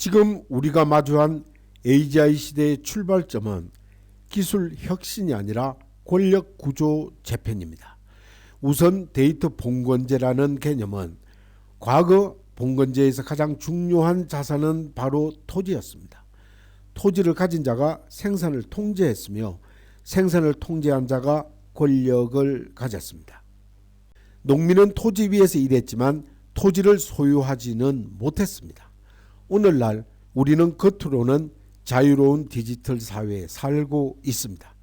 지금 우리가 마주한 AGI 시대의 출발점은 기술 혁신이 아니라 권력 구조 재편입니다. 우선 데이터 봉건제라는 개념은 과거 봉건제에서 가장 중요한 자산은 바로 토지였습니다. 토지를 가진 자가 생산을 통제했으며 생산을 통제한 자가 권력을 가졌습니다. 농민은 토지 위에서 일했지만 토지를 소유하지는 못했습니다. 오늘날 우리는 겉으로는 자유로운 디지털 사회에 살고 있습니다.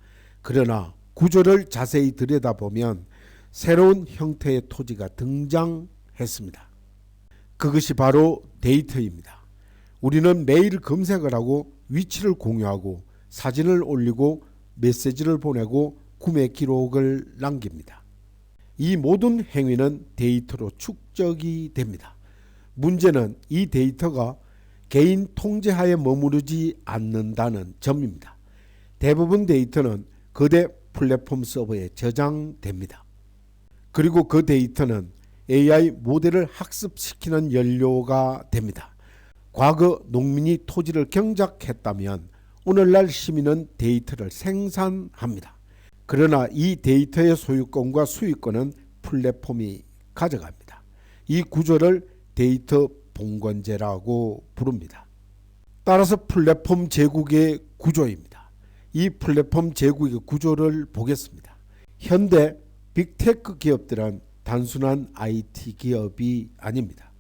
그러나 구조를 자세히 들여다보면 새로운 형태의 토지가 등장했습니다. 그것이 바로 데이터입니다. 우리는 매일 검색을 하고 위치를 공유하고 사진을 올리고 메시지를 보내고 구매 기록을 남깁니다. 이 모든 행위는 데이터로 축적이 됩니다. 문제는 이 데이터가 개인 통제하에 머무르지 않는다는 점입니다. 대부분 데이터는 거대 플랫폼 서버에 저장됩니다. 그리고 그 데이터는 AI 모델을 학습시키는 연료가 됩니다. 과거 농민이 토지를 경작했다면 오늘날 시민은 데이터를 생산합니다. 그러나 이 데이터의 소유권과 수익권은 플랫폼이 가져갑니다. 이 구조를 데이터 봉건제라고 부릅니다. 따라서 플랫폼 제국의 구조입니다. 이 플랫폼 제국의 구조를 보겠습니다. 현대 빅테크 기업들은 단순한 IT 기업이 아닙니다.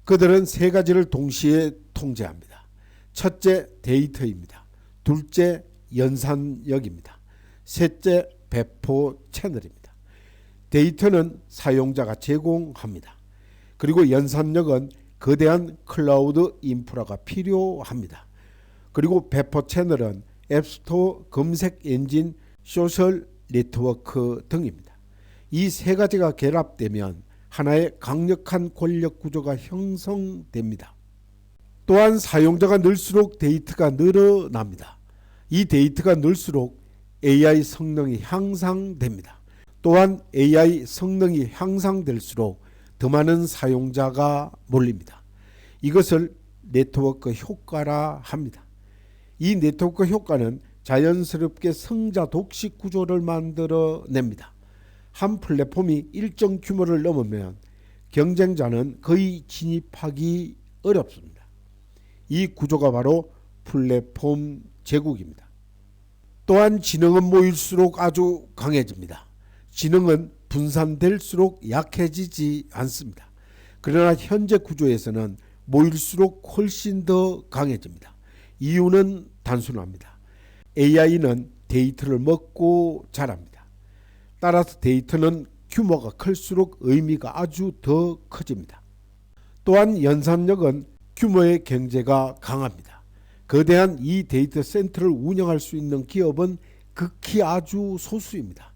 그들은 세 가지를 동시에 통제합니다. 첫째, 데이터입니다. 둘째, 연산력입니다. 셋째, 배포 채널입니다. 데이터는 사용자가 제공합니다. 그리고 연산력은 거대한 클라우드 인프라가 필요합니다. 그리고 배포 채널은 앱스토어, 검색 엔진, 소셜 네트워크 등입니다. 이 세 가지가 결합되면 하나의 강력한 권력 구조가 형성됩니다. 또한 사용자가 늘수록 데이터가 늘어납니다. 이 데이터가 늘수록 AI 성능이 향상됩니다. 또한 AI 성능이 향상될수록 더 많은 사용자가 몰립니다. 이것을 네트워크 효과라 합니다. 이 네트워크 효과는 자연스럽게 성자 독식 구조를 만들어냅니다. 한 플랫폼이 일정 규모를 넘으면 경쟁자는 거의 진입하기 어렵습니다. 이 구조가 바로 플랫폼 제국입니다. 또한 지능은 모일수록 아주 강해집니다. 지능은 분산될수록 약해지지 않습니다. 그러나 현재 구조에서는 모일수록 훨씬 더 강해집니다. 이유는 단순합니다. AI는 데이터를 먹고 자랍니다. 따라서 데이터는 규모가 클수록 의미가 아주 더 커집니다. 또한 연산력은 규모의 경제가 강합니다. 거대한 이 데이터 센터를 운영할 수 있는 기업은 극히 아주 소수입니다.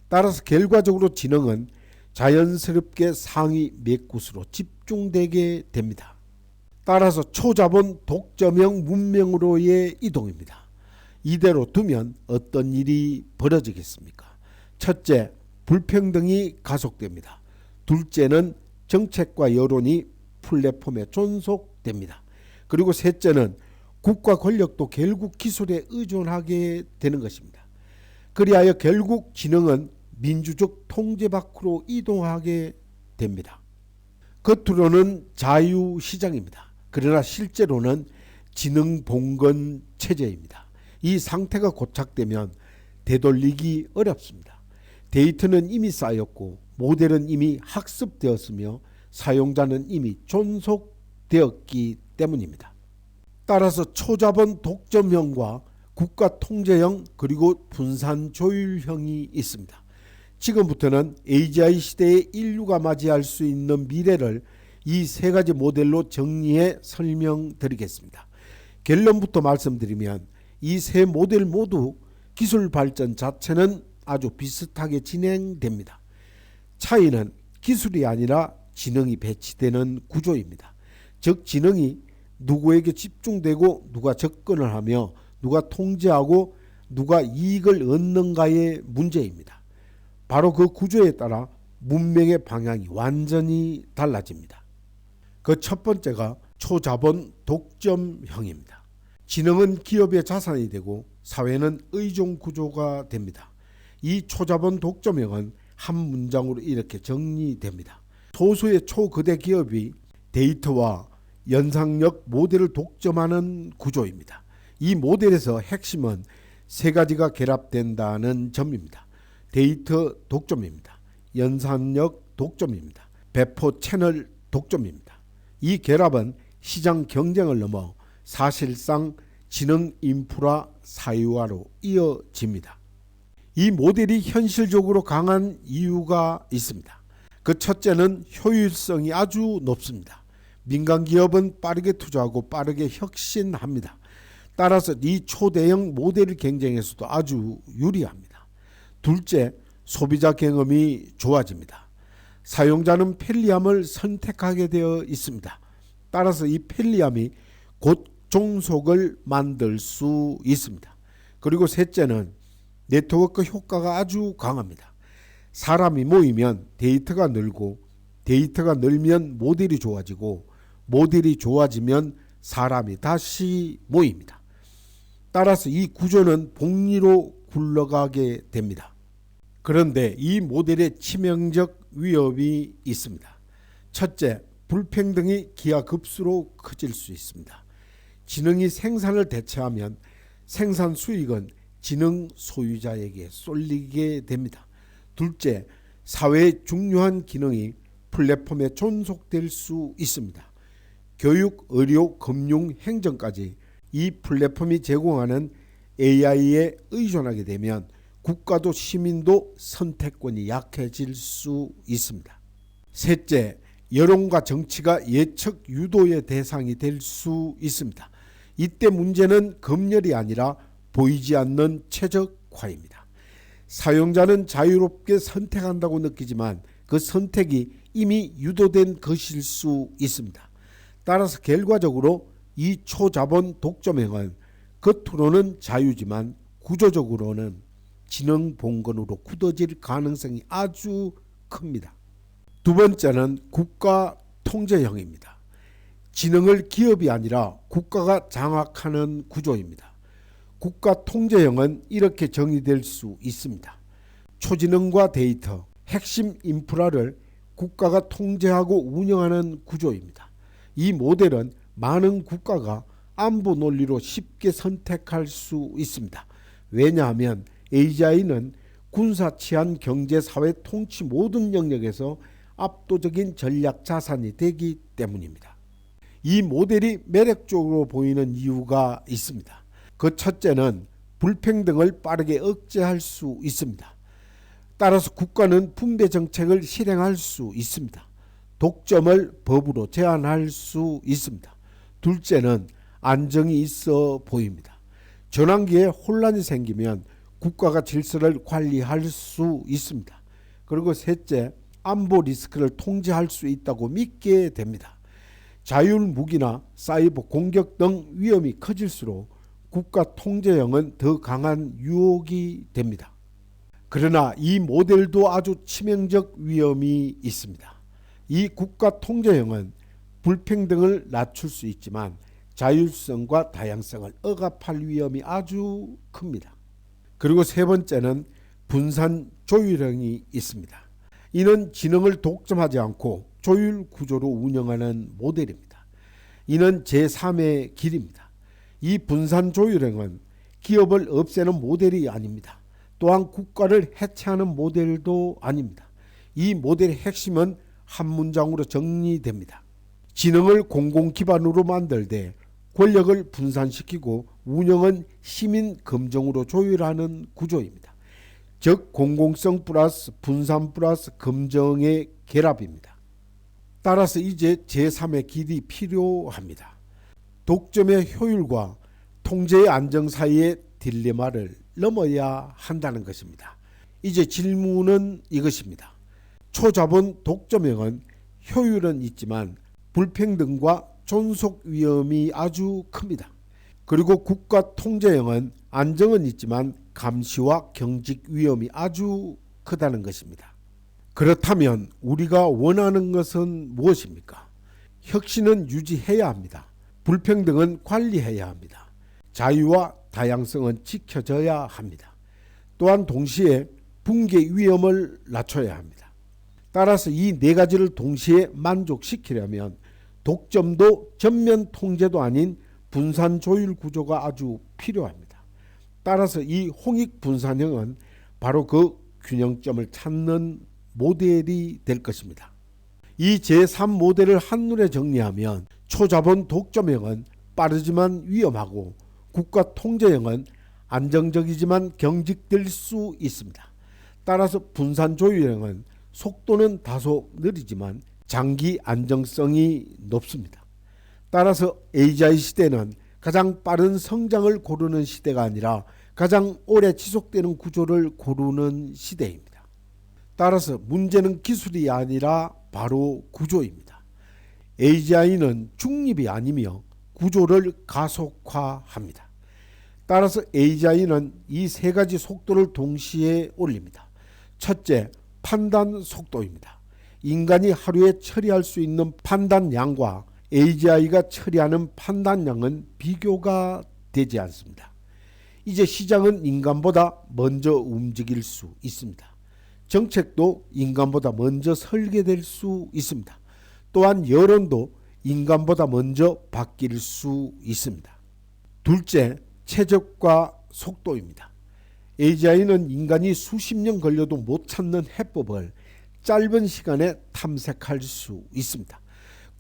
따라서 결과적으로 지능은 자연스럽게 상위 몇 곳으로 집중되게 됩니다. 따라서 초자본 독점형 문명으로의 이동입니다. 이대로 두면 어떤 일이 벌어지겠습니까? 첫째, 불평등이 가속됩니다. 둘째는 정책과 여론이 플랫폼에 존속됩니다. 그리고 셋째는 국가 권력도 결국 기술에 의존하게 되는 것입니다. 그리하여 결국 지능은 민주적 통제 밖으로 이동하게 됩니다. 겉으로는 자유시장입니다. 그러나 실제로는 지능 봉건 체제입니다. 이 상태가 고착되면 되돌리기 어렵습니다. 데이터는 이미 쌓였고 모델은 이미 학습되었으며 사용자는 이미 존속되었기 때문입니다. 따라서 초자본 독점형과 국가 통제형 그리고 분산 조율형이 있습니다. 지금부터는 AGI 시대의 인류가 맞이할 수 있는 미래를 이 세 가지 모델로 정리해 설명드리겠습니다. 결론부터 말씀드리면 이 세 모델 모두 기술 발전 자체는 아주 비슷하게 진행됩니다. 차이는 기술이 아니라 지능이 배치되는 구조입니다. 즉 지능이 누구에게 집중되고 누가 접근을 하며 누가 통제하고 누가 이익을 얻는가의 문제입니다. 바로 그 구조에 따라 문명의 방향이 완전히 달라집니다. 그 첫 번째가 초자본 독점형입니다. 지능은 기업의 자산이 되고 사회는 의존 구조가 됩니다. 이 초자본 독점형은 한 문장으로 이렇게 정리됩니다. 소수의 초거대 기업이 데이터와 연상력 모델을 독점하는 구조입니다. 이 모델에서 핵심은 세 가지가 결합된다는 점입니다. 데이터 독점입니다. 연산력 독점입니다. 배포 채널 독점입니다. 이 결합은 시장 경쟁을 넘어 사실상 지능 인프라 사유화로 이어집니다. 이 모델이 현실적으로 강한 이유가 있습니다. 그 첫째는 효율성이 아주 높습니다. 민간 기업은 빠르게 투자하고 빠르게 혁신합니다. 따라서 이 초대형 모델 경쟁에서도 아주 유리합니다. 둘째, 소비자 경험이 좋아집니다. 사용자는 편리함을 선택하게 되어 있습니다. 따라서 이 편리함이 곧 종속을 만들 수 있습니다. 그리고 셋째는 네트워크 효과가 아주 강합니다. 사람이 모이면 데이터가 늘고 데이터가 늘면 모델이 좋아지고 모델이 좋아지면 사람이 다시 모입니다. 따라서 이 구조는 복리로 굴러가게 됩니다. 그런데 이 모델에 치명적 위협이 있습니다. 첫째, 불평등이 기하급수로 커질 수 있습니다. 지능이 생산을 대체하면 생산 수익은 지능 소유자에게 쏠리게 됩니다. 둘째, 사회의 중요한 기능이 플랫폼에 존속될 수 있습니다. 교육, 의료, 금융, 행정까지 이 플랫폼이 제공하는 AI에 의존하게 되면 국가도 시민도 선택권이 약해질 수 있습니다. 셋째, 여론과 정치가 예측 유도의 대상이 될 수 있습니다. 이때 문제는 검열이 아니라 보이지 않는 최적화입니다. 사용자는 자유롭게 선택한다고 느끼지만 그 선택이 이미 유도된 것일 수 있습니다. 따라서 결과적으로 이 초자본 독점형은 겉으로는 자유지만 구조적으로는 지능 봉건으로 굳어질 가능성이 아주 큽니다. 두 번째는 국가 통제형입니다. 지능을 기업이 아니라 국가가 장악하는 구조입니다. 국가 통제형은 이렇게 정의될 수 있습니다. 초지능과 데이터, 핵심 인프라를 국가가 통제하고 운영하는 구조입니다. 이 모델은 많은 국가가 안보 논리로 쉽게 선택할 수 있습니다. 왜냐하면 AGI는 군사, 치안, 경제, 사회, 통치 모든 영역에서 압도적인 전략 자산이 되기 때문입니다. 이 모델이 매력적으로 보이는 이유가 있습니다. 그 첫째는 불평등을 빠르게 억제할 수 있습니다. 따라서 국가는 분배 정책을 실행할 수 있습니다. 독점을 법으로 제한할 수 있습니다. 둘째는 안정이 있어 보입니다. 전환기에 혼란이 생기면 국가가 질서를 관리할 수 있습니다. 그리고 셋째, 안보 리스크를 통제할 수 있다고 믿게 됩니다. 자율무기나 사이버 공격 등 위험이 커질수록 국가 통제형은 더 강한 유혹이 됩니다. 그러나 이 모델도 아주 치명적 위험이 있습니다. 이 국가 통제형은 불평등을 낮출 수 있지만 자율성과 다양성을 억압할 위험이 아주 큽니다. 그리고 세 번째는 분산 조율형이 있습니다. 이는 지능을 독점하지 않고 조율 구조로 운영하는 모델입니다. 이는 제3의 길입니다. 이 분산 조율형은 기업을 없애는 모델이 아닙니다. 또한 국가를 해체하는 모델도 아닙니다. 이 모델의 핵심은 한 문장으로 정리됩니다. 지능을 공공 기반으로 만들되 권력을 분산시키고 운영은 시민 검정으로 조율하는 구조입니다. 즉 공공성 플러스 분산 플러스 검정의 결합입니다. 따라서 이제 제3의 길이 필요합니다. 독점의 효율과 통제의 안정 사이의 딜레마를 넘어야 한다는 것입니다. 이제 질문은 이것입니다. 초자본 독점형은 효율은 있지만 불평등과 존속 위험이 아주 큽니다. 그리고 국가 통제형은 안정은 있지만 감시와 경직 위험이 아주 크다는 것입니다. 그렇다면 우리가 원하는 것은 무엇입니까? 혁신은 유지해야 합니다. 불평등은 관리해야 합니다. 자유와 다양성은 지켜져야 합니다. 또한 동시에 붕괴 위험을 낮춰야 합니다. 따라서 이 네 가지를 동시에 만족시키려면 독점도 전면 통제도 아닌 분산 조율 구조가 아주 필요합니다. 따라서 이 홍익 분산형은 바로 그 균형점을 찾는 모델이 될 것입니다. 이 제3 모델을 한눈에 정리하면 초자본 독점형은 빠르지만 위험하고 국가 통제형은 안정적이지만 경직될 수 있습니다. 따라서 분산 조율형은 속도는 다소 느리지만 장기 안정성이 높습니다. 따라서 AGI 시대는 가장 빠른 성장을 고르는 시대가 아니라 가장 오래 지속되는 구조를 고르는 시대입니다. 따라서 문제는 기술이 아니라 바로 구조입니다. AGI는 중립이 아니며 구조를 가속화합니다. 따라서 AGI는 이 세 가지 속도를 동시에 올립니다. 첫째, 판단 속도입니다. 인간이 하루에 처리할 수 있는 판단량과 AGI가 처리하는 판단량은 비교가 되지 않습니다. 이제 시장은 인간보다 먼저 움직일 수 있습니다. 정책도 인간보다 먼저 설계될 수 있습니다. 또한 여론도 인간보다 먼저 바뀔 수 있습니다. 둘째, 최적화 속도입니다. AGI는 인간이 수십 년 걸려도 못 찾는 해법을 짧은 시간에 탐색할 수 있습니다.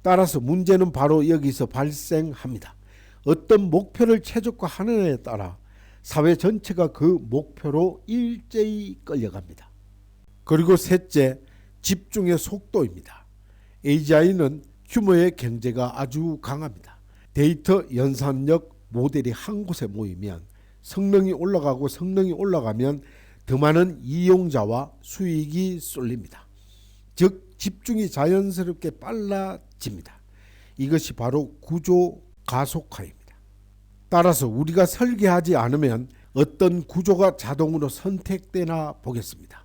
따라서 문제는 바로 여기서 발생합니다. 어떤 목표를 최적화하느냐에 따라 사회 전체가 그 목표로 일제히 끌려갑니다. 그리고 셋째, 집중의 속도입니다. AGI는 규모의 경제가 아주 강합니다. 데이터 연산력 모델이 한 곳에 모이면 성능이 올라가고 성능이 올라가면 더 많은 이용자와 수익이 쏠립니다. 즉 집중이 자연스럽게 빨라집니다. 이것이 바로 구조 가속화입니다. 따라서 우리가 설계하지 않으면 어떤 구조가 자동으로 선택되나 보겠습니다.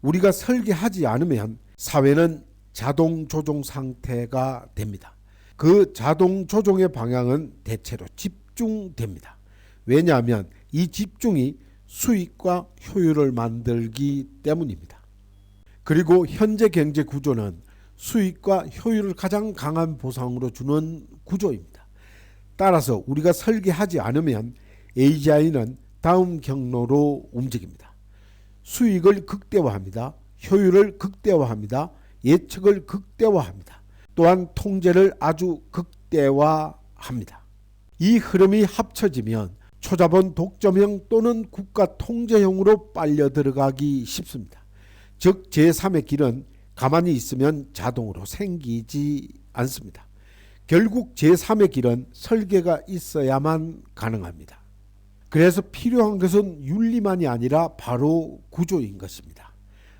우리가 설계하지 않으면 사회는 자동 조종 상태가 됩니다. 그 자동 조종의 방향은 대체로 집중됩니다. 왜냐하면 이 집중이 수익과 효율을 만들기 때문입니다. 그리고 현재 경제 구조는 수익과 효율을 가장 강한 보상으로 주는 구조입니다. 따라서 우리가 설계하지 않으면 AGI는 다음 경로로 움직입니다. 수익을 극대화합니다. 효율을 극대화합니다. 예측을 극대화합니다. 또한 통제를 아주 극대화합니다. 이 흐름이 합쳐지면 초자본 독점형 또는 국가 통제형으로 빨려 들어가기 쉽습니다. 즉 제3의 길은 가만히 있으면 자동으로 생기지 않습니다. 결국 제3의 길은 설계가 있어야만 가능합니다. 그래서 필요한 것은 윤리만이 아니라 바로 구조인 것입니다.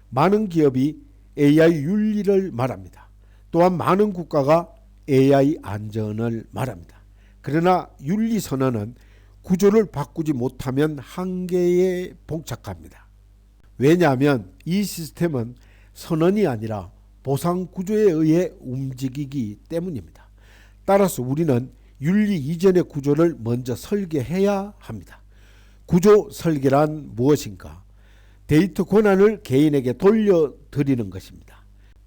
많은 기업이 AI 윤리를 말합니다. 또한 많은 국가가 AI 안전을 말합니다. 그러나 윤리 선언은 구조를 바꾸지 못하면 한계에 봉착합니다. 왜냐하면 이 시스템은 선언이 아니라 보상 구조에 의해 움직이기 때문입니다. 따라서 우리는 윤리 이전의 구조를 먼저 설계해야 합니다. 구조 설계란 무엇인가? 데이터 권한을 개인에게 돌려드리는 것입니다.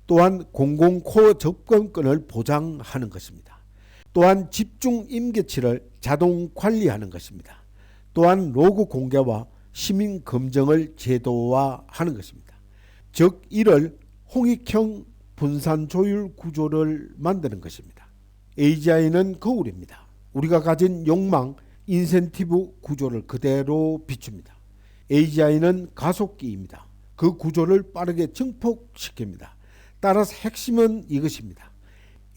또한 공공코어 접근권을 보장하는 것입니다. 또한 집중 임계치를 자동 관리하는 것입니다. 또한 로그 공개와 시민 검증을 제도화하는 것입니다. 즉 이를 홍익형 분산 조율 구조를 만드는 것입니다. AGI는 거울입니다. 우리가 가진 욕망, 인센티브 구조를 그대로 비춥니다. AGI는 가속기입니다. 그 구조를 빠르게 증폭시킵니다. 따라서 핵심은 이것입니다.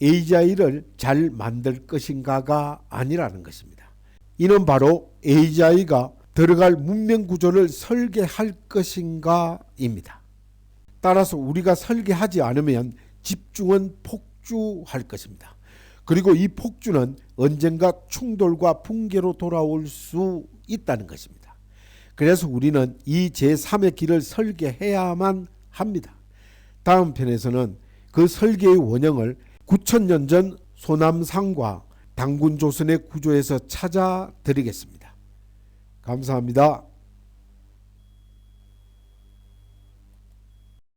AGI를 잘 만들 것인가가 아니라는 것입니다. 이는 바로 AGI가 들어갈 문명 구조를 설계할 것인가입니다. 따라서 우리가 설계하지 않으면 집중은 폭주할 것입니다. 그리고 이 폭주는 언젠가 충돌과 붕괴로 돌아올 수 있다는 것입니다. 그래서 우리는 이 제3의 길을 설계해야만 합니다. 다음 편에서는 그 설계의 원형을 9,000년 전 소남상과 당군 조선의 구조에서 찾아드리겠습니다. 감사합니다.